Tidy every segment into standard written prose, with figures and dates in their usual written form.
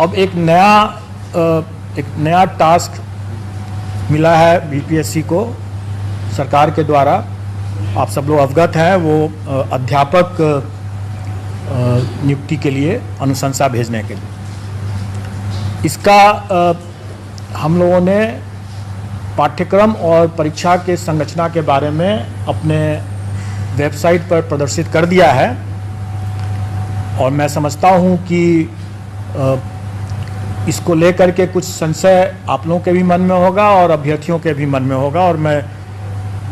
अब एक नया टास्क मिला है बीपीएससी को सरकार के द्वारा। आप सब लोग अवगत हैं, वो अध्यापक नियुक्ति के लिए अनुशंसा भेजने के लिए। इसका हम लोगों ने पाठ्यक्रम और परीक्षा के संरचना के बारे में अपने वेबसाइट पर प्रदर्शित कर दिया है और मैं समझता हूं कि इसको लेकर के कुछ संशय आप लोगों के भी मन में होगा और अभ्यर्थियों के भी मन में होगा, और मैं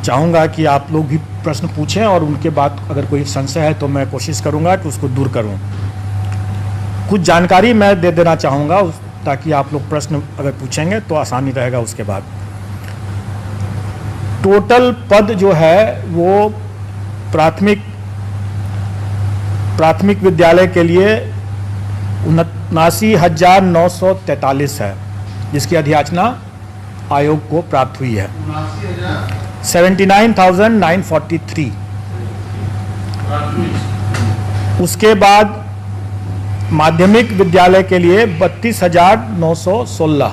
चाहूँगा कि आप लोग भी प्रश्न पूछें और उनके बाद अगर कोई संशय है तो मैं कोशिश करूँगा कि उसको दूर करूँ। कुछ जानकारी मैं दे देना चाहूँगा ताकि आप लोग प्रश्न अगर पूछेंगे तो आसानी रहेगा। उसके बाद टोटल पद जो है वो प्राथमिक विद्यालय के लिए 79,943 है, जिसकी अधियाचना आयोग को प्राप्त हुई है। 79,943। उसके बाद माध्यमिक विद्यालय के लिए 32,916,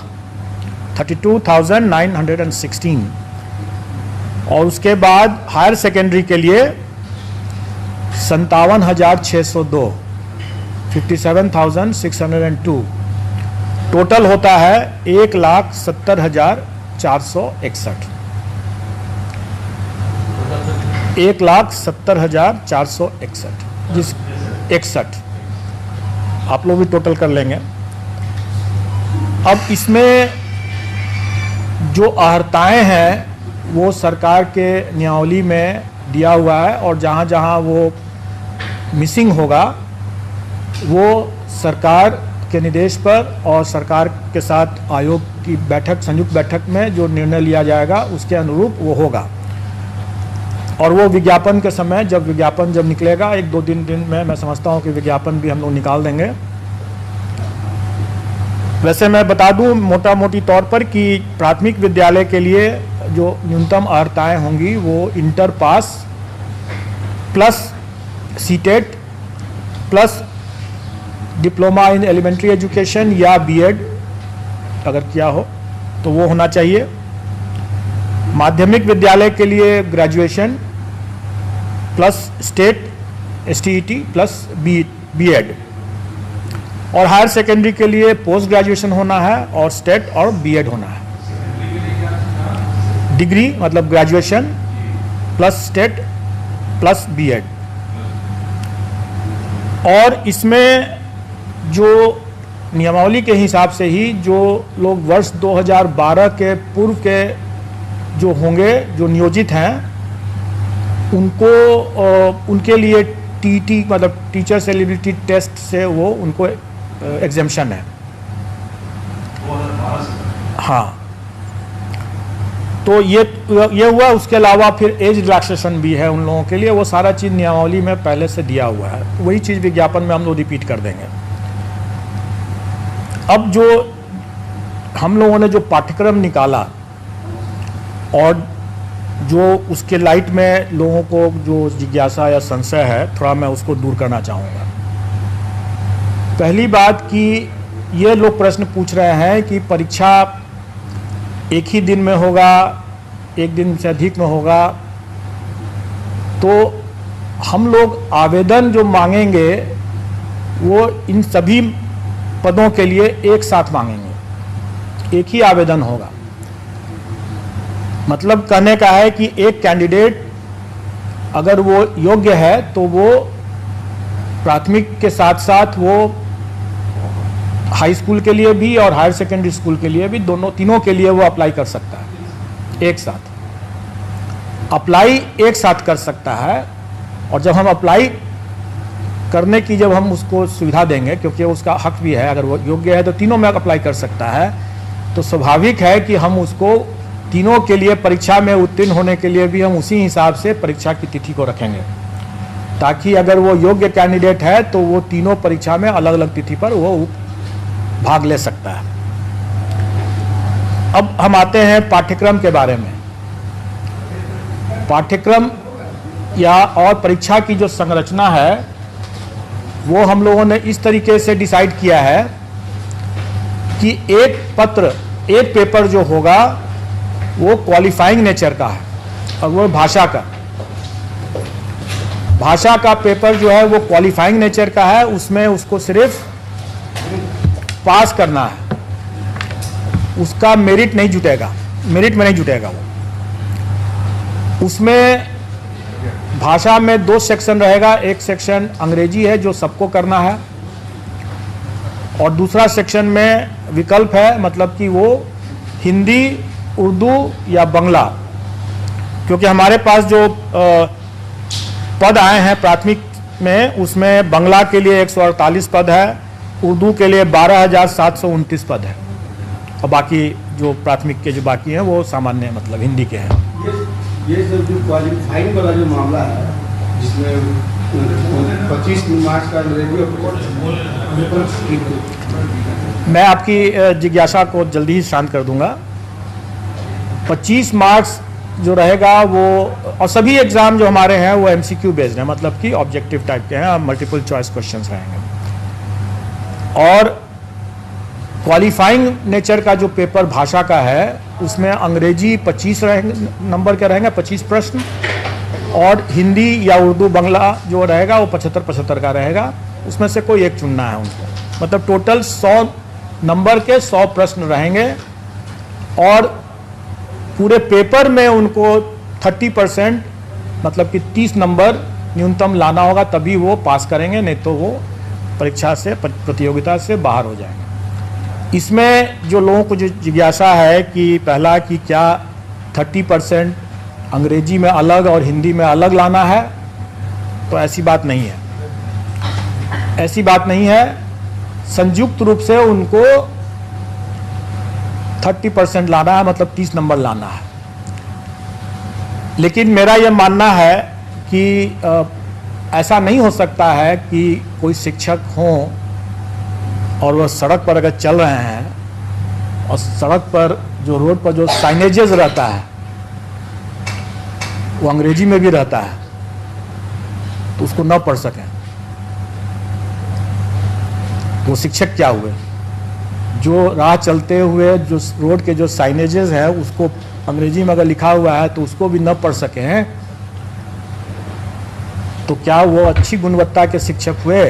32,916। और उसके बाद हायर सेकेंडरी के लिए 57,602, 57,602। टोटल होता है 1,70,461, 1,70,461 जिस 61 आप लोग भी टोटल कर लेंगे। अब इसमें जो अर्हताएं हैं वो सरकार के नियमावली में दिया हुआ है, और जहाँ जहाँ वो मिसिंग होगा वो सरकार के निर्देश पर और सरकार के साथ आयोग की बैठक, संयुक्त बैठक में जो निर्णय लिया जाएगा उसके अनुरूप वो होगा। और वो विज्ञापन के समय जब निकलेगा 1-2 दिन में मैं समझता हूँ कि विज्ञापन भी हम लोग निकाल देंगे। वैसे मैं बता दूं मोटा मोटी तौर पर कि प्राथमिक विद्यालय के लिए जो न्यूनतम अर्हताएँ होंगी वो inter pass plus CTET plus diploma in elementary education या बीएड अगर किया हो तो वो होना चाहिए। माध्यमिक विद्यालय के लिए graduation plus state STET plus BEd, और हायर सेकेंडरी के लिए पोस्ट ग्रेजुएशन होना है और स्टेट और बीएड होना है। डिग्री मतलब graduation plus state plus BEd. और इसमें जो नियमावली के हिसाब से ही जो लोग वर्ष 2012 के पूर्व के जो होंगे, जो नियोजित हैं, उनके लिए टीटी मतलब टीचर्स एलिजिबिलिटी टेस्ट से वो उनको एग्जेम्पशन है। हाँ, तो ये हुआ। उसके अलावा फिर एज रिलैक्सेशन भी है उन लोगों के लिए, वो सारा चीज़ नियमावली में पहले से दिया हुआ है। वही चीज़ विज्ञापन में हम लोग रिपीट कर देंगे। अब जो हम लोगों ने जो पाठ्यक्रम निकाला और जो उसके लाइट में लोगों को जो जिज्ञासा या संशय है, थोड़ा मैं उसको दूर करना चाहूँगा। पहली बात कि ये लोग प्रश्न पूछ रहे हैं कि परीक्षा एक ही दिन में होगा, एक दिन से अधिक में होगा, तो हम लोग आवेदन जो मांगेंगे वो इन सभी पदों के लिए एक साथ मांगेंगे, एक ही आवेदन होगा। मतलब कहने का है कि एक कैंडिडेट अगर वो योग्य है तो वो प्राथमिक के साथ साथ वो हाई स्कूल के लिए भी और हायर सेकेंडरी स्कूल के लिए भी, तीनों के लिए वो अप्लाई कर सकता है। एक साथ अप्लाई एक साथ कर सकता है। और जब हम अप्लाई करने की जब हम उसको सुविधा देंगे, क्योंकि उसका हक भी है, अगर वो योग्य है तो तीनों में अप्लाई कर सकता है, तो स्वाभाविक है कि हम उसको तीनों के लिए परीक्षा में उत्तीर्ण होने के लिए भी हम उसी हिसाब से परीक्षा की तिथि को रखेंगे, ताकि अगर वो योग्य कैंडिडेट है तो वो तीनों परीक्षा में अलग अलग तिथि पर वो भाग ले सकता है। अब हम आते हैं पाठ्यक्रम के बारे में। पाठ्यक्रम या और परीक्षा की जो संरचना है वो हम लोगों ने इस तरीके से डिसाइड किया है कि एक पेपर जो होगा वो क्वालिफाइंग नेचर का है और वो भाषा का पेपर जो है वो क्वालिफाइंग नेचर का है। उसमें उसको सिर्फ पास करना है, उसका मेरिट में नहीं जुटेगा वो। उसमें भाषा में 2 सेक्शन रहेगा, एक सेक्शन अंग्रेजी है जो सबको करना है और दूसरा सेक्शन में विकल्प है, मतलब कि वो हिंदी, उर्दू या बांग्ला। क्योंकि हमारे पास जो पद आए हैं प्राथमिक में, उसमें बांग्ला के लिए 148 पद है, उर्दू के लिए 12,729 पद है और बाकी जो प्राथमिक के जो बाकी हैं वो सामान्य मतलब हिंदी के हैं। ये सब जो क्वालिफाइंग वाला जो मामला है जिसमें 25 मार्क्स का मैं आपकी जिज्ञासा को जल्दी ही शांत कर दूंगा। 25 मार्क्स जो रहेगा वो, और सभी एग्जाम जो हमारे हैं वो MCQ बेस्ड है, मतलब कि ऑब्जेक्टिव टाइप के हैं, मल्टीपल चॉइस क्वेश्चंस रहेंगे। और क्वालिफाइंग नेचर का जो पेपर भाषा का है उसमें अंग्रेजी 25 नंबर के रहेंगे, 25 प्रश्न, और हिंदी या उर्दू बांग्ला जो रहेगा वो 75-75 का रहेगा। उसमें से कोई एक चुनना है उनको, मतलब टोटल 100 नंबर के 100 प्रश्न रहेंगे और पूरे पेपर में उनको 30% मतलब कि 30 नंबर न्यूनतम लाना होगा, तभी वो पास करेंगे, नहीं तो वो परीक्षा से, प्रतियोगिता से बाहर हो जाएंगे। इसमें जो लोगों को जो जिज्ञासा है कि पहला कि क्या 30% अंग्रेजी में अलग और हिंदी में अलग लाना है, तो ऐसी बात नहीं है। संयुक्त रूप से उनको 30% लाना है, मतलब 30 नंबर लाना है। लेकिन मेरा यह मानना है कि ऐसा नहीं हो सकता है कि कोई शिक्षक हों और वह सड़क पर अगर चल रहे हैं और सड़क पर जो रोड पर जो साइनेजेस रहता है वो अंग्रेजी में भी रहता है, तो उसको न पढ़ सकें, तो शिक्षक क्या हुए? जो राह चलते हुए जो रोड के जो साइनेजेस है उसको अंग्रेजी में अगर लिखा हुआ है तो उसको भी न पढ़ सके हैं, तो क्या वो अच्छी गुणवत्ता के शिक्षक हुए?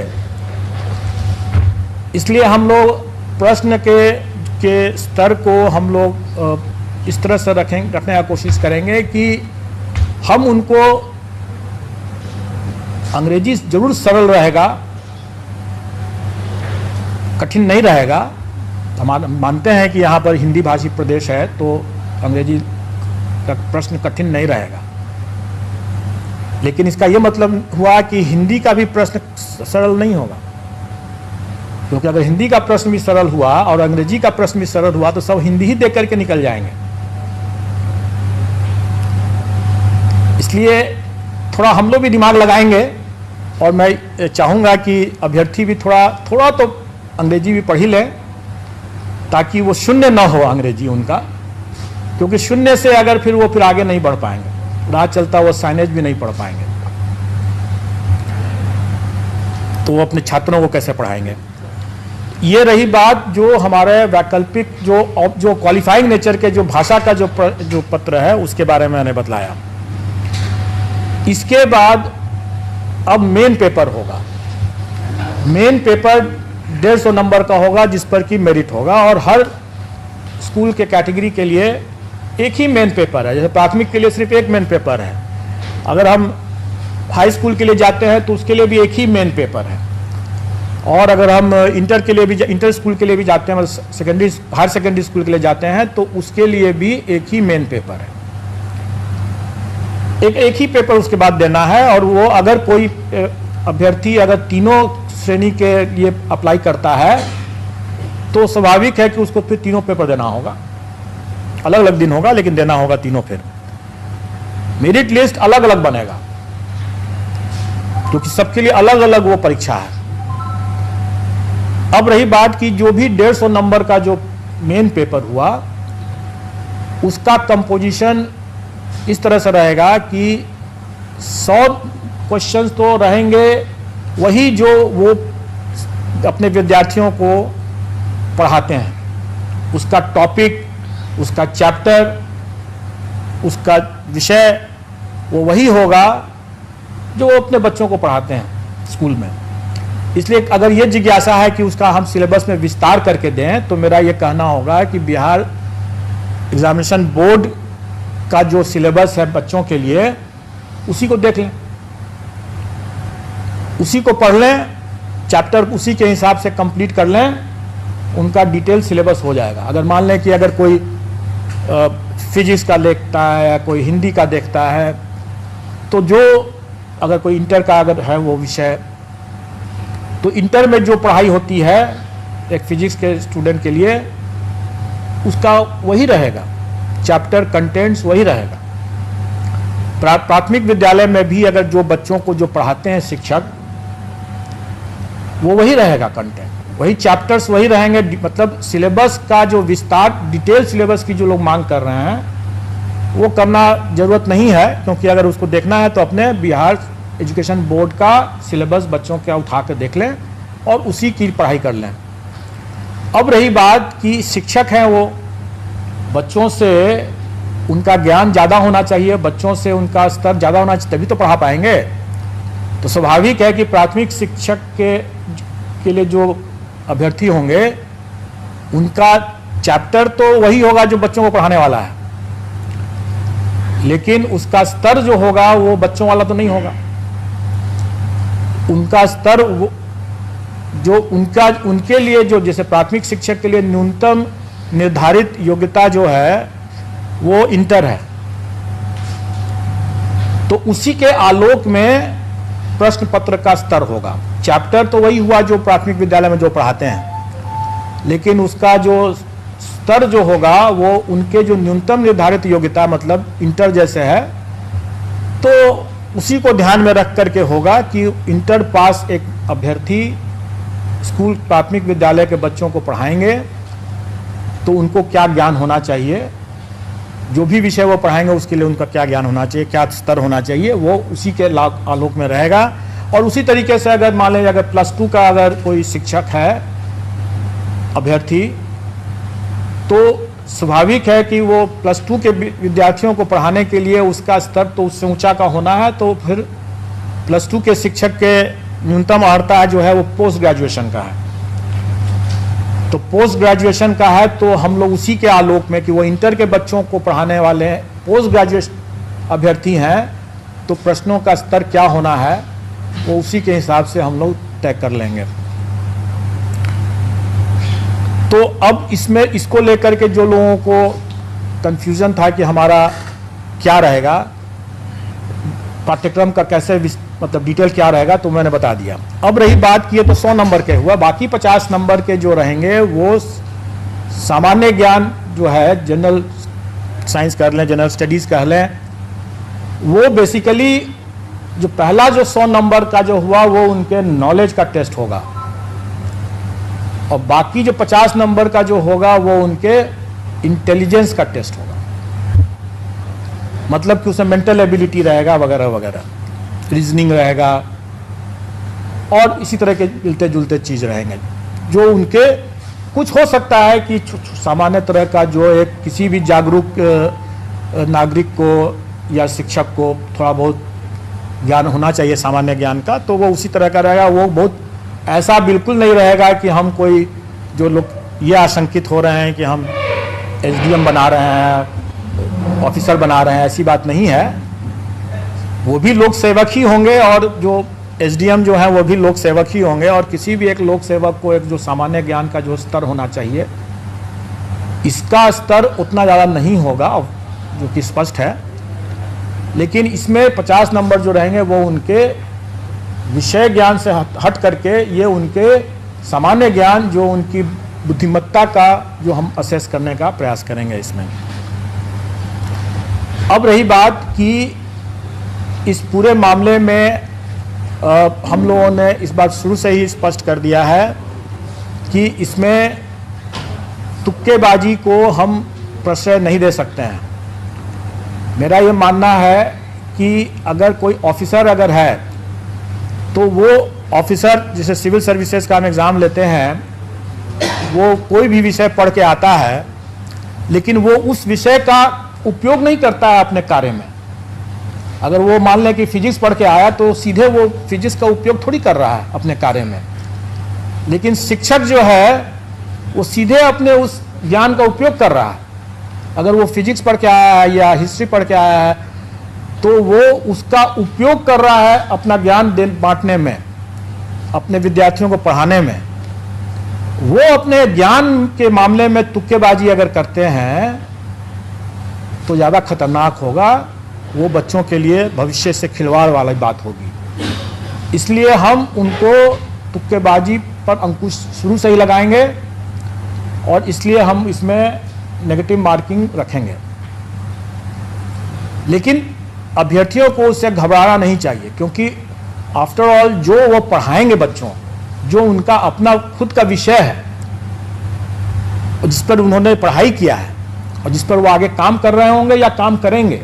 इसलिए हम लोग प्रश्न के स्तर को हम लोग इस तरह से रखने का कोशिश करेंगे कि हम उनको, अंग्रेजी जरूर सरल रहेगा, कठिन नहीं रहेगा। हम मानते हैं कि यहाँ पर हिंदी भाषी प्रदेश है तो अंग्रेजी का प्रश्न कठिन नहीं रहेगा, लेकिन इसका यह मतलब हुआ कि हिंदी का भी प्रश्न सरल नहीं होगा, क्योंकि अगर हिंदी का प्रश्न भी सरल हुआ और अंग्रेजी का प्रश्न भी सरल हुआ तो सब हिंदी ही देख करके निकल जाएंगे। इसलिए थोड़ा हम लोग भी दिमाग लगाएंगे और मैं चाहूँगा कि अभ्यर्थी भी थोड़ा तो अंग्रेजी भी पढ़ ही लें, ताकि वो शून्य ना हो अंग्रेजी उनका, क्योंकि शून्य से अगर फिर वो आगे नहीं बढ़ पाएंगे, राह चलता वो साइनेज भी नहीं पढ़ पाएंगे, तो वो अपने छात्रों को कैसे पढ़ाएंगे। ये रही बात जो हमारे वैकल्पिक जो क्वालिफाइंग नेचर के जो भाषा का जो पत्र है उसके बारे में मैंने बतलाया। इसके बाद अब मेन पेपर होगा। मेन पेपर 150 नंबर का होगा जिस पर कि मेरिट होगा, और हर स्कूल के कैटेगरी के लिए एक ही मेन पेपर है। जैसे प्राथमिक के लिए सिर्फ एक मेन पेपर है, अगर हम हाई स्कूल के लिए जाते हैं तो उसके लिए भी एक ही मेन पेपर है, और अगर हम इंटर के लिए भी, इंटर स्कूल के लिए भी जाते हैं, हायर सेकेंडरी स्कूल के लिए जाते हैं तो उसके लिए भी एक ही मेन पेपर है। एक ही पेपर उसके बाद देना है, और वो अगर कोई अभ्यर्थी अगर तीनों श्रेणी के लिए अप्लाई करता है तो स्वाभाविक है कि उसको फिर तीनों पेपर देना होगा। अलग अलग दिन होगा लेकिन देना होगा तीनों। फिर मेरिट लिस्ट अलग अलग बनेगा, क्योंकि सबके लिए अलग अलग वो परीक्षा है। अब रही बात कि जो भी 150 नंबर का जो मेन पेपर हुआ उसका कंपोजिशन इस तरह से रहेगा कि 100 क्वेश्चंस तो रहेंगे वही जो वो अपने विद्यार्थियों को पढ़ाते हैं, उसका टॉपिक, उसका चैप्टर, उसका विषय वो वही होगा जो वो अपने बच्चों को पढ़ाते हैं स्कूल में। इसलिए अगर ये जिज्ञासा है कि उसका हम सिलेबस में विस्तार करके दें, तो मेरा ये कहना होगा कि बिहार एग्जामिनेशन बोर्ड का जो सिलेबस है बच्चों के लिए, उसी को देख लें, उसी को पढ़ लें, चैप्टर उसी के हिसाब से कंप्लीट कर लें, उनका डिटेल सिलेबस हो जाएगा। अगर मान लें कि अगर कोई फिजिक्स का देखता है या कोई हिंदी का देखता है, तो जो अगर कोई इंटर का अगर है वो विषय, तो इंटर में जो पढ़ाई होती है एक फिजिक्स के स्टूडेंट के लिए, उसका वही रहेगा, चैप्टर कंटेंट्स वही रहेगा। प्राथमिक विद्यालय में भी अगर जो बच्चों को जो पढ़ाते हैं शिक्षक, वो वही रहेगा कंटेंट, वही चैप्टर्स वही रहेंगे। मतलब सिलेबस का जो विस्तार, डिटेल सिलेबस की जो लोग मांग कर रहे हैं, वो करना जरूरत नहीं है, क्योंकि अगर उसको देखना है तो अपने बिहार एजुकेशन बोर्ड का सिलेबस बच्चों का उठा कर देख लें और उसी की पढ़ाई कर लें। अब रही बात कि शिक्षक हैं, वो बच्चों से उनका ज्ञान ज़्यादा होना चाहिए, बच्चों से उनका स्तर ज़्यादा होना चाहिए, तभी तो पढ़ा पाएंगे। तो स्वाभाविक है कि प्राथमिक शिक्षक के लिए जो अभ्यर्थी होंगे, उनका चैप्टर तो वही होगा जो बच्चों को पढ़ाने वाला है, लेकिन उसका स्तर जो होगा वो बच्चों वाला तो नहीं होगा। उनका स्तर जो उनके लिए जो, जैसे प्राथमिक शिक्षक के लिए न्यूनतम निर्धारित योग्यता जो है वो इंटर है, तो उसी के आलोक में प्रश्न पत्र का स्तर होगा। चैप्टर तो वही हुआ जो प्राथमिक विद्यालय में जो पढ़ाते हैं, लेकिन उसका जो स्तर जो होगा वो उनके जो न्यूनतम निर्धारित योग्यता, मतलब इंटर जैसे है, तो उसी को ध्यान में रख करके होगा कि इंटर पास एक अभ्यर्थी स्कूल प्राथमिक विद्यालय के बच्चों को पढ़ाएंगे तो उनको क्या ज्ञान होना चाहिए, जो भी विषय वो पढ़ाएंगे उसके लिए उनका क्या ज्ञान होना चाहिए, क्या स्तर होना चाहिए, वो उसी के आलोक में रहेगा। और उसी तरीके से अगर मान लें अगर +2 का अगर कोई शिक्षक है अभ्यर्थी, तो स्वाभाविक है कि वो +2 के विद्यार्थियों को पढ़ाने के लिए उसका स्तर तो उससे ऊंचा का होना है, तो फिर +2 के शिक्षक के न्यूनतम अर्हता जो है वो पोस्ट ग्रेजुएशन का है। तो पोस्ट ग्रेजुएशन का है तो हम लोग उसी के आलोक में कि वो इंटर के बच्चों को पढ़ाने वाले पोस्ट ग्रेजुएट अभ्यर्थी हैं, तो प्रश्नों का स्तर क्या होना है वो उसी के हिसाब से हम लोग तय कर लेंगे। तो अब इसमें इसको लेकर के जो लोगों को कंफ्यूजन था कि हमारा क्या रहेगा, पाठ्यक्रम का कैसे मतलब डिटेल क्या रहेगा, तो मैंने बता दिया। अब रही बात की तो 100 नंबर के हुआ, बाकी 50 नंबर के जो रहेंगे वो सामान्य ज्ञान जो है, जनरल साइंस कर लें, जनरल स्टडीज़ कर लें, वो बेसिकली जो पहला जो 100 नंबर का जो हुआ वो उनके नॉलेज का टेस्ट होगा, और बाकी जो 50 नंबर का जो होगा वो उनके इंटेलिजेंस का टेस्ट होगा। मतलब कि उसमें मेंटल एबिलिटी रहेगा वगैरह वगैरह, रीजनिंग रहेगा और इसी तरह के मिलते जुलते चीज़ रहेंगे, जो उनके कुछ हो सकता है कि सामान्य तरह का जो एक किसी भी जागरूक नागरिक को या शिक्षक को थोड़ा बहुत ज्ञान होना चाहिए सामान्य ज्ञान का, तो वो उसी तरह का रहेगा। वो बहुत ऐसा बिल्कुल नहीं रहेगा कि हम कोई जो लोग ये आशंकित हो रहे हैं कि हम SDM बना रहे हैं, ऑफिसर बना रहे हैं, ऐसी बात नहीं है। वो भी लोक सेवक ही होंगे और जो SDM जो है वो भी लोक सेवक ही होंगे, और किसी भी एक लोक सेवक को एक जो सामान्य ज्ञान का जो स्तर होना चाहिए, इसका स्तर उतना ज़्यादा नहीं होगा जो कि स्पष्ट है। लेकिन इसमें 50 नंबर जो रहेंगे वो उनके विषय ज्ञान से हट करके ये उनके सामान्य ज्ञान, जो उनकी बुद्धिमत्ता का जो हम असेस करने का प्रयास करेंगे इसमें। अब रही बात कि इस पूरे मामले में हम लोगों ने इस बात शुरू से ही स्पष्ट कर दिया है कि इसमें तुक्केबाजी को हम प्रश्रय नहीं दे सकते हैं। मेरा ये मानना है कि अगर कोई ऑफिसर अगर है तो वो ऑफिसर, जैसे सिविल सर्विसेज का हम एग्ज़ाम लेते हैं वो कोई भी विषय पढ़ के आता है, लेकिन वो उस विषय का उपयोग नहीं करता है अपने कार्य में। अगर वो मान लें कि फिजिक्स पढ़ के आया तो सीधे वो फिजिक्स का उपयोग थोड़ी कर रहा है अपने कार्य में, लेकिन शिक्षक जो है वो सीधे अपने उस ज्ञान का उपयोग कर रहा है। अगर वो फिजिक्स पढ़ के आया है या हिस्ट्री पढ़ के आया है तो वो उसका उपयोग कर रहा है अपना ज्ञान बांटने में, अपने विद्यार्थियों को पढ़ाने में। वो अपने ज्ञान के मामले में तुक्केबाजी अगर करते हैं तो ज़्यादा खतरनाक होगा, वो बच्चों के लिए भविष्य से खिलवाड़ वाली बात होगी। इसलिए हम उनको तुक्केबाजी पर अंकुश शुरू से ही लगाएंगे और इसलिए हम इसमें नेगेटिव मार्किंग रखेंगे। लेकिन अभ्यर्थियों को उससे घबराना नहीं चाहिए, क्योंकि आफ्टर ऑल जो वो पढ़ाएंगे बच्चों, जो उनका अपना खुद का विषय है जिस पर उन्होंने पढ़ाई किया है और जिस पर वो आगे काम कर रहे होंगे या काम करेंगे,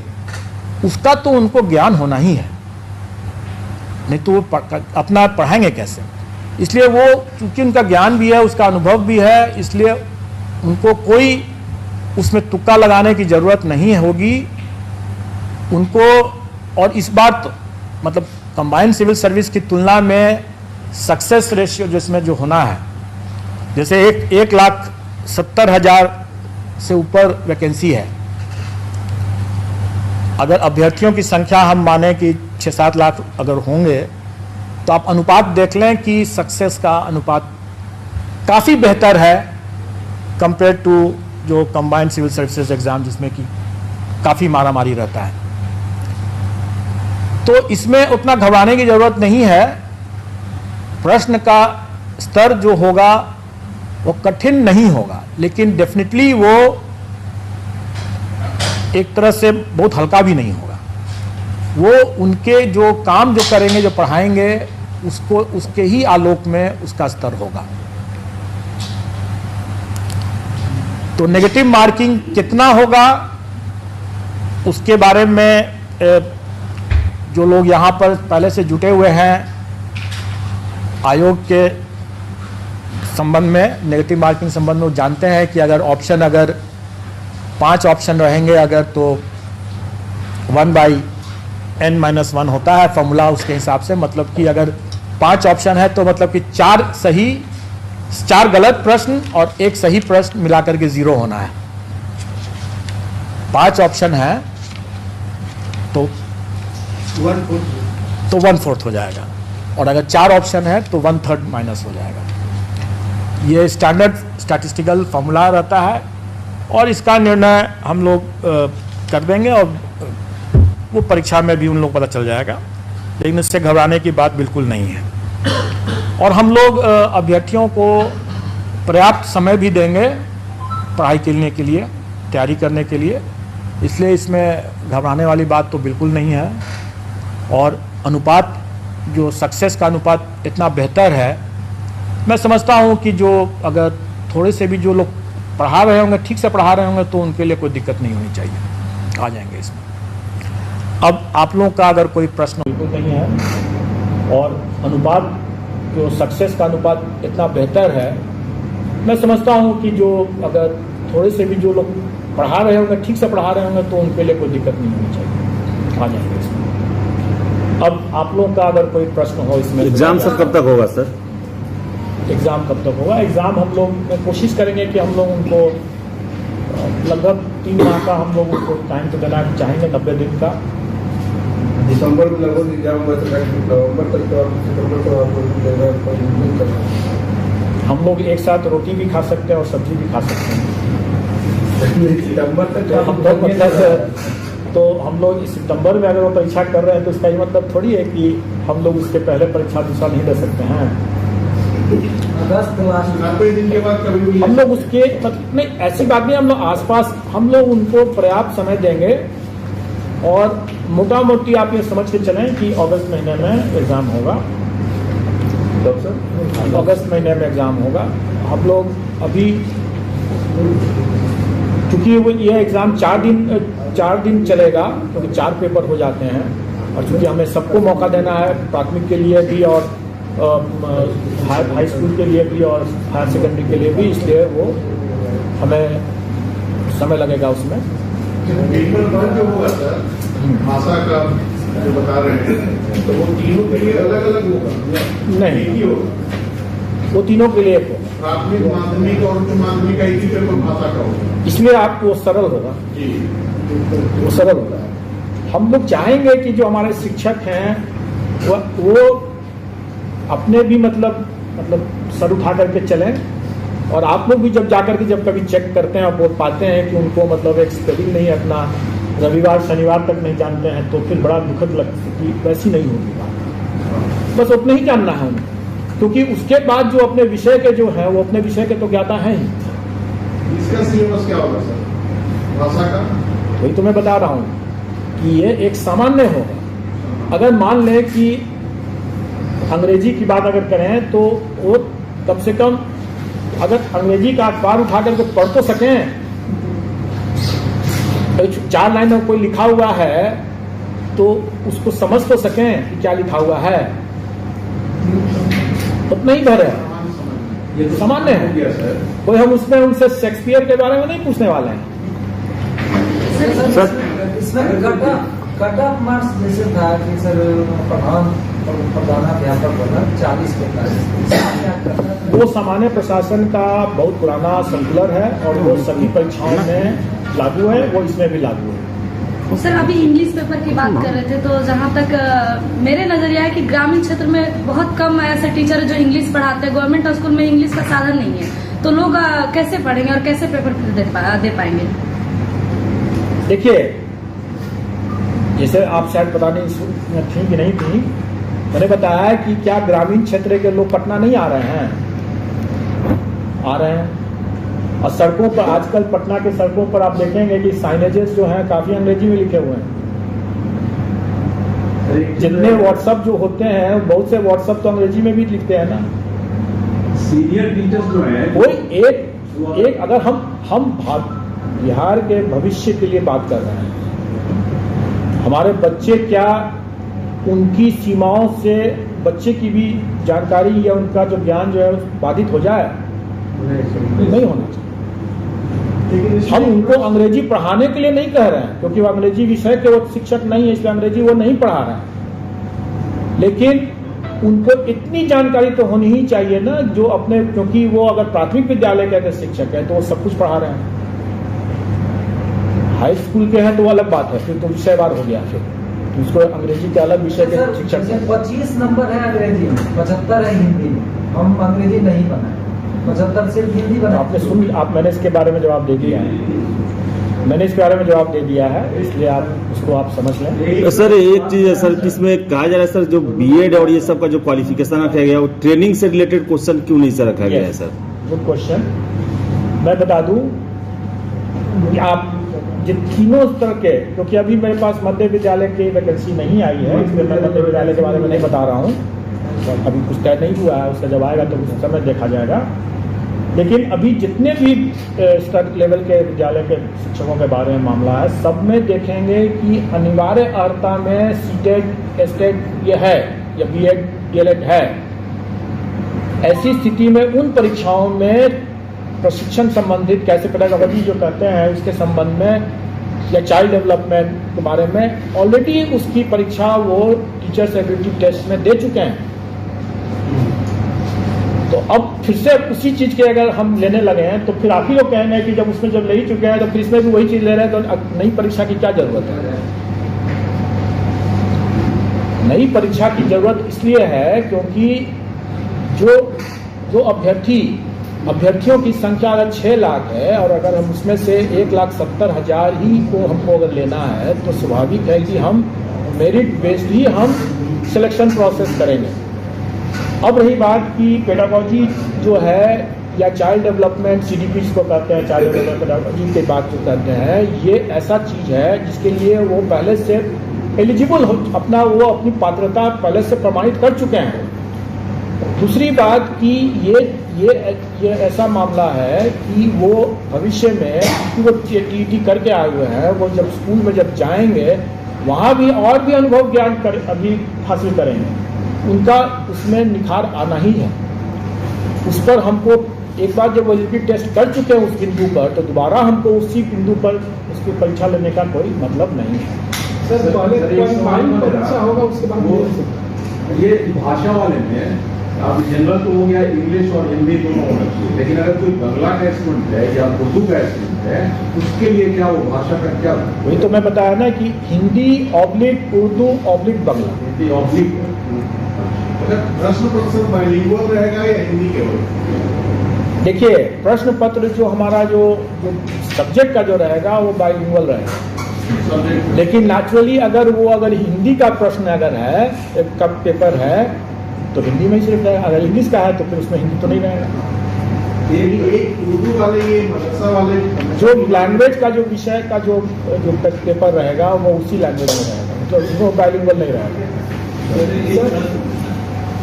उसका तो उनको ज्ञान होना ही है, नहीं तो वो अपना पढ़ाएंगे कैसे। इसलिए वो चूंकि उनका ज्ञान भी है, उसका अनुभव भी है, इसलिए उनको कोई उसमें तुक्का लगाने की ज़रूरत नहीं होगी उनको। और इस बार तो मतलब कंबाइंड सिविल सर्विस की तुलना में सक्सेस रेशियो जिसमें जो होना है, जैसे 1,70,000 से ऊपर वैकेंसी है, अगर अभ्यर्थियों की संख्या हम माने कि 6-7 लाख अगर होंगे तो आप अनुपात देख लें कि सक्सेस का अनुपात काफ़ी बेहतर है कंपेयर टू जो कंबाइंड सिविल सर्विसेज एग्ज़ाम जिसमें कि काफ़ी मारामारी रहता है। तो इसमें उतना घबराने की ज़रूरत नहीं है। प्रश्न का स्तर जो होगा वो कठिन नहीं होगा, लेकिन डेफिनेटली वो एक तरह से बहुत हल्का भी नहीं होगा। वो उनके जो काम जो करेंगे, जो पढ़ाएंगे, उसको उसके ही आलोक में उसका स्तर होगा। तो नेगेटिव मार्किंग कितना होगा उसके बारे में जो लोग यहाँ पर पहले से जुटे हुए हैं आयोग के संबंध में, नेगेटिव मार्किंग संबंध में, जानते हैं कि अगर 5 ऑप्शन रहेंगे अगर तो 1/n-1 होता है फॉर्मूला उसके हिसाब से। मतलब कि अगर 5 ऑप्शन है तो मतलब कि 4 गलत प्रश्न और 1 सही प्रश्न मिलाकर के 0 होना है। 5 ऑप्शन है तो 1/4 हो जाएगा, और अगर 4 ऑप्शन है तो 1/3 माइनस हो जाएगा। ये स्टैंडर्ड स्टैटिस्टिकल फॉर्मूला रहता है और इसका निर्णय हम लोग कर देंगे और वो परीक्षा में भी उन लोग पता चल जाएगा, लेकिन इससे घबराने की बात बिल्कुल नहीं है। और हम लोग अभ्यर्थियों को पर्याप्त समय भी देंगे पढ़ाई करने के लिए, तैयारी करने के लिए, इसलिए इसमें घबराने वाली बात तो बिल्कुल नहीं है। और अनुपात जो सक्सेस का अनुपात इतना बेहतर है, मैं समझता हूँ कि जो अगर थोड़े से भी जो लोग पढ़ा रहे होंगे, ठीक से पढ़ा रहे होंगे, तो उनके लिए कोई दिक्कत नहीं होनी चाहिए, आ जाएंगे इसमें। अब आप लोगों का अगर कोई प्रश्न बिल्कुल नहीं है और अनुपात जो सक्सेस का अनुपात इतना बेहतर है, मैं समझता हूँ कि जो अगर थोड़े से भी जो लोग पढ़ा रहे होंगे, ठीक से पढ़ा रहे होंगे, तो उनके लिए कोई दिक्कत नहीं होनी चाहिए, आ जाएंगे इसमें। अब आप लोगों का अगर कोई प्रश्न हो इसमें। एग्जाम सर कब तक होगा सर? एग्ज़ाम कब तक होगा? एग्ज़ाम हम लोग कोशिश करेंगे कि हम लोग उनको लगभग 3 माह का हम लोग उनको टाइम तो देना चाहेंगे, 90 दिन का। दिसंबर में लगभग एग्जाम नवंबर तक सितंबर तक हम लोग एक साथ रोटी भी खा सकते हैं और सब्जी भी खा सकते हैं। सितंबर तक हम लोग मतलब तो हम लोग सितंबर में अगर वो परीक्षा कर रहे हैं तो इसका ये मतलब थोड़ी है कि हम लोग उसके पहले परीक्षा दूसरा नहीं दे सकते हैं। अगस्त लास्ट 90 दिन के बाद कभी भी हम लोग उसके नहीं, ऐसी बात नहीं, हम लोग आसपास हम लोग उनको पर्याप्त समय देंगे और मोटा मोटी आप ये समझ के चलें कि अगस्त महीने में एग्ज़ाम होगा। अगस्त महीने में एग्ज़ाम होगा। हम लोग अभी चूँकि वो ये एग्ज़ाम 4 दिन चलेगा, क्योंकि 4 पेपर हो जाते हैं, और चूँकि हमें सबको मौका देना है, प्राथमिक के लिए भी और हाई स्कूल के लिए भी और हायर सेकेंडरी के लिए भी, इसलिए वो हमें समय लगेगा उसमें। पेपर वन जो हुआ था भाषा का जो बता रहे हैं, तो वो तीनों के लिए अलग अलग होगा? नहीं, एक ही होगा, वो तीनों के लिए एक होगा। प्राथमिक, माध्यमिक और उच्च माध्यमिक का एक ही पेपर भाषा का होगा, इसलिए आपको सरल होगा जी, वो सरल होगा। हम लोग चाहेंगे कि जो हमारे शिक्षक हैं वो अपने भी मतलब सर उठा करके चलें, और आप लोग भी जब जाकर के जब कभी चेक करते हैं और वो पाते हैं कि उनको मतलब एक स्पेलिंग नहीं अपना रविवार शनिवार तक नहीं जानते हैं, तो फिर बड़ा दुखद लगता है कि वैसी नहीं होगी बात। बस उतना ही जानना है उन्हें, क्योंकि उसके बाद जो अपने विषय के जो हैं वो अपने विषय के तो ज्ञाता हैं ही। इसका सिलेबस क्या होगा सर भाषा का? वही तो मैं बता रहा हूँ कि ये एक सामान्य होगा। अगर मान लें कि अंग्रेजी की बात अगर करें तो वो कम से कम अगर अंग्रेजी का अखबार उठा करके पढ़ तो सकें, 4 लाइन में कोई लिखा हुआ है तो उसको समझ तो सकें कि क्या लिखा हुआ है, उतना ही भर है, ये तो सामान्य है। कोई हम उसमें उनसे शेक्सपियर के बारे में नहीं पूछने वाले हैं। इसमें कट ऑफ मार्क्स जैसे था कि सर प्रधानाध्यापक बना 40-45, वो सामान्य प्रशासन का बहुत पुराना सर्कुलर है और वो सभी परीक्षाओं में लागू है, वो इसमें भी लागू है। सर अभी इंग्लिश पेपर की बात कर रहे थे, तो जहाँ तक मेरे नजरिया है कि ग्रामीण क्षेत्र में बहुत कम ऐसे टीचर जो इंग्लिश पढ़ाते हैं। गवर्नमेंट स्कूल में इंग्लिश का साधन नहीं है, तो लोग कैसे पढ़ेंगे और कैसे पेपर दे पाएंगे? देखिए, जैसे आप शायद पता नहीं थी कि नहीं थी, मैंने बताया कि क्या ग्रामीण क्षेत्र के लोग पटना नहीं आ रहे हैं? आ रहे हैं। और सड़कों पर आजकल पटना के सड़कों पर आप देखेंगे कि साइनेजेस जो हैं काफी अंग्रेजी में लिखे हुए हैं। जितने व्हाट्सएप जो होते हैं, बहुत से व्हाट्सएप तो अंग्रेजी में भी लिखते हैं ना। सीनियर टीचर्स जो हैं, कोई एक अगर हम बिहार के भविष्य के लिए बात कर रहे हैं, हमारे बच्चे क्या उनकी सीमाओं से बच्चे की भी जानकारी या उनका जो ज्ञान जो है बाधित हो जाए? नहीं होना चाहिए। हम उनको अंग्रेजी पढ़ाने के लिए नहीं कह रहे हैं, क्योंकि वो अंग्रेजी विषय के वो शिक्षक नहीं है, इसलिए अंग्रेजी वो नहीं पढ़ा रहे हैं। लेकिन उनको इतनी जानकारी तो होनी ही चाहिए ना, जो अपने, क्योंकि वो अगर प्राथमिक विद्यालय के अगर शिक्षक है तो वो सब कुछ पढ़ा रहे हैं। हाई स्कूल के हैं तो वो अलग बात है, फिर तो विषयवार हो गया, फिर उसको अंग्रेजी के अलग विषय के शिक्षक। 25 नंबर है अंग्रेजी में, 75 है हिंदी में। हम अंग्रेजी नहीं बनाए, 75 सिर्फ हिंदी बनाए। आपने सुन, मैंने इसके बारे में जवाब दे दिया है, मैंने इसके बारे में जवाब दे दिया है, इसलिए आप उसको आप समझ लें। तो सर एक चीज है सर, इसमें कहा जा रहा है सर, जो बीएड और ये सब का जो क्वालिफिकेशन रखा गया वो ट्रेनिंग से रिलेटेड क्वेश्चन क्यों नहीं सर रखा गया है सर? Good question. मैं बता दूं कि आप तीनों स्तर के, क्योंकि अभी मेरे पास मध्य विद्यालय की वैकेंसी नहीं आई है, इसलिए मैं मध्य विद्यालय के बारे में नहीं बता रहा हूँ, अभी कुछ तय नहीं हुआ है, उसका जब आएगा तो उस समय देखा जाएगा। लेकिन अभी जितने भी स्तर लेवल के विद्यालय के शिक्षकों के बारे में मामला है, सब में देखेंगे कि अनिवार्य अर्हता में सीटेट एस्टेट ये है या बीएड डीएलएड है। ऐसी स्थिति में उन परीक्षाओं में प्रशिक्षण संबंधित कैसे पेडागोजी जो कहते हैं उसके संबंध में या चाइल्ड डेवलपमेंट के बारे में ऑलरेडी उसकी परीक्षा वो टीचर्स एबिलिटी टेस्ट में दे चुके हैं। तो अब फिर से उसी चीज के अगर हम लेने लगे हैं तो फिर आप ही लोग कहेंगे कि जब उसमें जब ले ही चुके हैं तो फिर इसमें भी वही चीज ले रहे हैं, तो नई परीक्षा की क्या जरूरत है? नई परीक्षा की जरूरत इसलिए है क्योंकि जो अभ्यर्थियों की संख्या अगर 6 लाख है और अगर हम उसमें से 1,70,000 ही को हमको अगर लेना है तो स्वाभाविक है कि हम मेरिट बेस्ड ही हम सिलेक्शन प्रोसेस करेंगे। अब रही बात की पेडागोजी जो है या चाइल्ड डेवलपमेंट सीडीपी जिसको कहते हैं, चाइल्ड डेवलपमेंट पेडागोजी की बात जो करते हैं, ये ऐसा चीज है जिसके लिए वो पहले से एलिजिबल हो, अपनी पात्रता पहले से प्रमाणित कर चुके हैं। दूसरी बात कि ये ऐसा मामला है कि वो भविष्य में कि वो टीटी करके आए हुए हैं, वो जब स्कूल में जब जाएंगे वहाँ भी और भी अनुभव ज्ञान अभी हासिल करेंगे। उनका उसमें निखार आना ही है। उस पर हमको एक बार जब वैलिडिटी टेस्ट कर चुके हैं उस बिंदु पर, तो दोबारा हमको उसी बिंदु पर उसकी परीक्षा लेने का कोई मतलब नहीं है। सर पहले क्वालिफाइंग परीक्षा होगा, उसके बाद ये भाषा वाले में अब जनरल तो हो गया, इंग्लिश और हिंदी दोनों होना चाहिए, लेकिन अगर कोई बंगला का स्टूडेंट है या उर्दू का स्टूडेंट है, उसके लिए क्या वो भाषा का क्या? वही तो मैं बताया ना कि हिंदी ऑब्लिक उर्दू ऑब्लिक बंगला। हिंदी ऑब्लिक प्रश्न पत्र बाइलिंगुअल रहेगा या हिंदी केवल? देखिए, प्रश्न पत्र जो हमारा जो सब्जेक्ट का जो रहेगा वो बाइलिंगुअल रहेगा, लेकिन नेचुरली अगर हिंदी का प्रश्न अगर है, एक कब पेपर है, तो हिंदी में ही सिर्फ रहेगा। अगर इंग्लिश का है तो फिर उसमें हिंदी तो नहीं रहेगा। एक उर्दू वाले, ये मदरसा वाले, जो लैंग्वेज का जो विषय का जो पेपर रहेगा वो उसी लैंग्वेज में रहेगा, मतलब वो बाइलिंगुअल नहीं रहेगा।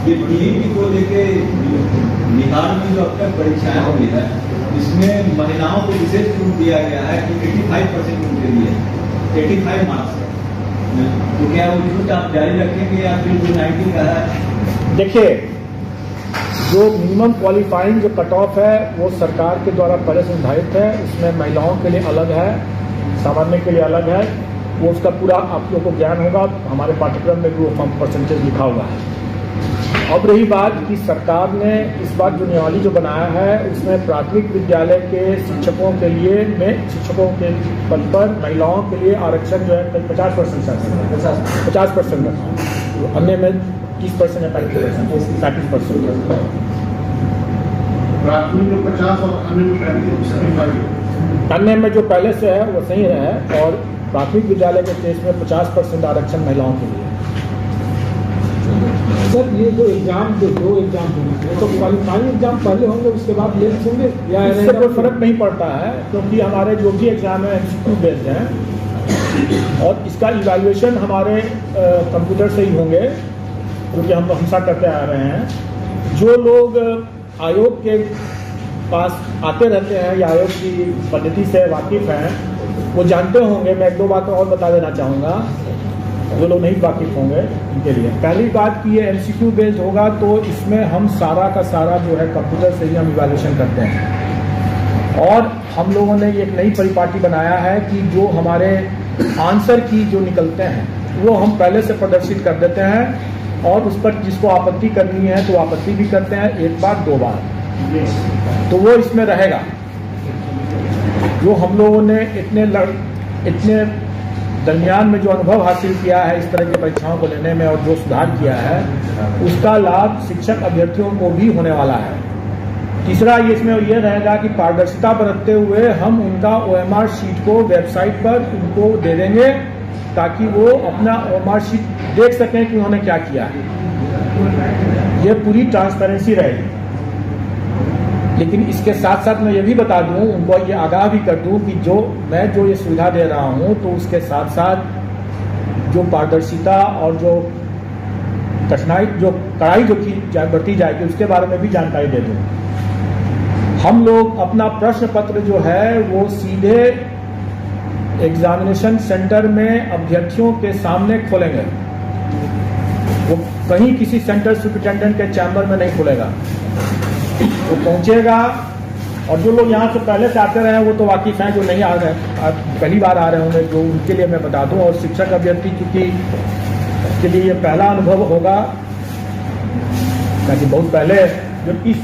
ये DAP को लेके बिहार में जो अब तक परीक्षाएं हो रही है, इसमें महिलाओं को विशेष छूट दिया गया है कि 85% उनके लिए 85 मार्क्स है, तो क्या वो छूट आप जारी रखेंगे या फिर जो 90 का है? देखिए, जो मिनिमम क्वालिफाइंग जो कट ऑफ है वो सरकार के द्वारा पहले से निर्धारित है। उसमें महिलाओं के लिए अलग है, सामान्य के लिए अलग है। वो उसका पूरा आप लोगों को ज्ञान होगा, हमारे पाठ्यक्रम में भी वो परसेंटेज लिखा हुआ है। अब रही बात कि सरकार ने इस बार जो नियमावली जो बनाया है उसमें प्राथमिक विद्यालय के शिक्षकों के लिए शिक्षकों के पद पर महिलाओं के लिए आरक्षण जो है 50% 50% रखा, अन्य में 30% या 35%। प्राथमिक में 50 और अन्य में 35। अन्य में जो पहले से है वो सही है, और प्राथमिक विद्यालय के केस में 50% आरक्षण महिलाओं के लिए। सर ये जो एग्जाम दो एग्जाम होंगे तो क्वालिफाइंग एग्जाम पहले होंगे, उसके बाद मेंस होंगे या इससे कोई फर्क नहीं पड़ता है, क्योंकि हमारे जो भी एग्जाम है MCQ बेस्ड हैं और इसका इवैल्यूएशन हमारे कंप्यूटर से ही होंगे, क्योंकि हम हमेशा करते आ रहे हैं। जो लोग आयोग के पास आते रहते हैं या आयोग की पद्धति से वाकिफ हैं वो जानते होंगे। मैं एक दो बातें और बता देना चाहूँगा जो लोग नहीं वाकिफ होंगे उनके लिए। पहली बात कि ये MCQ बेस्ड होगा, तो इसमें हम सारा का सारा जो है कंप्यूटर से ही हम इवैल्यूएशन करते हैं। और हम लोगों ने एक नई परिपाटी बनाया है कि जो हमारे आंसर की जो निकलते हैं वो हम पहले से प्रदर्शित कर देते हैं, और उस पर जिसको आपत्ति करनी है तो आपत्ति भी करते हैं, एक बार दो बार, तो वो इसमें रहेगा। जो हम लोगों ने इतने दरमियान में जो अनुभव हासिल किया है इस तरह की परीक्षाओं को लेने में और जो सुधार किया है, उसका लाभ शिक्षक अभ्यर्थियों को भी होने वाला है। तीसरा इसमें यह रहेगा कि पारदर्शिता बरतते हुए हम उनका OMR शीट को वेबसाइट पर उनको दे देंगे, ताकि वो अपना OMR शीट देख सकें कि उन्होंने क्या किया है। ये पूरी ट्रांसपेरेंसी रहेगी। लेकिन इसके साथ साथ मैं ये भी बता दूं, उनको ये आगाह भी कर दूं कि जो ये सुविधा दे रहा हूं, तो उसके साथ साथ जो पारदर्शिता और जो कठिनाई जो कड़ाई जो की बढ़ती जाएगी उसके बारे में भी जानकारी दे दूं। हम लोग अपना प्रश्न पत्र जो है वो सीधे एग्जामिनेशन सेंटर में अभ्यर्थियों के सामने खोलेंगे। वो कहीं किसी सेंटर सुपरिटेंडेंट के चैम्बर में नहीं खुलेगा। वो पहुंचेगा, और जो लोग यहाँ से पहले से आते रहे वो तो वाकिफ हैं, जो नहीं आ रहे पहली बार आ रहे होंगे, जो उनके लिए मैं बता दूं। और शिक्षक अभ्यर्थी चूंकि के लिए ये पहला अनुभव होगा, ताकि बहुत पहले जो इस